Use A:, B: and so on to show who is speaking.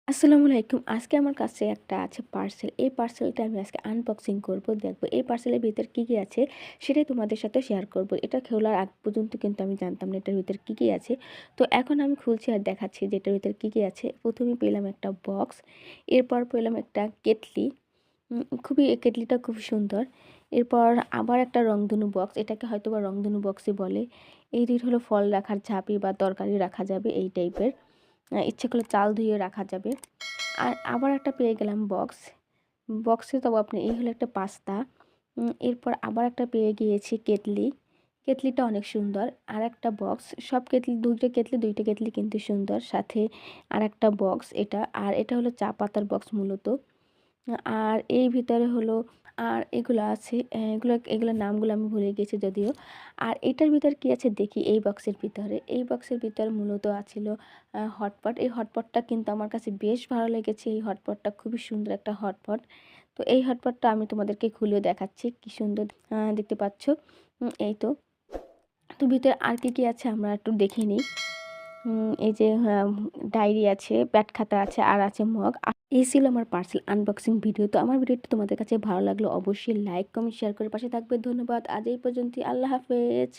A: আসসালামু আলাইকুম। আজকে আমার কাছে একটা আছে পার্সেল। এই পার্সেলটা আমি আজকে আনবক্সিং করব, দেখব। এই পার্সেলের ভিতর কী আছে সেটাই তোমাদের সাথে শেয়ার করব। এটা খোলার আগ পর্যন্ত কিন্তু আমি জানতাম না এটার ভিতর কী আছে। তো এখন আমি খুলছি আর দেখাচ্ছি যে এটার ভিতর কী আছে। প্রথমেই পেলাম একটা বক্স, এরপর পেলাম একটা কেটলি। খুবই এই কেটলিটা খুব সুন্দর। এরপর আবার একটা রংধনু বক্স, এটাকে হয়তোবা রংধনু বক্সই বলে। এই হলো ফল রাখার ঝাঁপি বা তরকারি রাখা যাবে এই টাইপের। ইচ্ছে করলে চাল ধুয়ে রাখা যাবে। আর আবার একটা পেয়ে গেলাম বক্স। বক্সে তো আপনি এই হলো একটা পাস্তা। এরপর আবার একটা পেয়ে গিয়েছি কেটলি। কেটলিটা অনেক সুন্দর। আর একটা বক্স, সব কেটলি ২টা কেটলি কিন্তু সুন্দর। সাথে আরেকটা বক্স এটা। আর এটা হলো চা পাতার বক্স মূলত। আর এই ভিতরে হলো আর এগুলো আছে, এগুলোর নামগুলো আমি ভুলে গেছি যদিও। আর এটার ভিতর কি আছে দেখি এই বক্সের ভিতরে। এই বক্সের ভিতরে মূলত আছিল হটপট। এই হটপটটা কিন্তু আমার কাছে বেশ ভালো লেগেছে। এই হটপটটা খুবই সুন্দর একটা হটপট। তো এই হটপটটা আমি তোমাদেরকে খুলেও দেখাচ্ছি। কি সুন্দর দেখতে পাচ্ছ। এই তো। তো ভিতরে আর কি আছে আমরা একটু দেখে নিই। এই যে ডায়েরি আছে, প্যাড খাতা আছে, আর আছে মগ। এই ছিল আমার পার্সেল আনবক্সিং ভিডিও। তো আমার ভিডিওটি তোমাদের কাছে ভালো লাগলো অবশ্যই লাইক, কমেন্ট, শেয়ার করে পাশে থাকবে। ধন্যবাদ। আজ এই পর্যন্তই। আল্লাহ হাফেজ।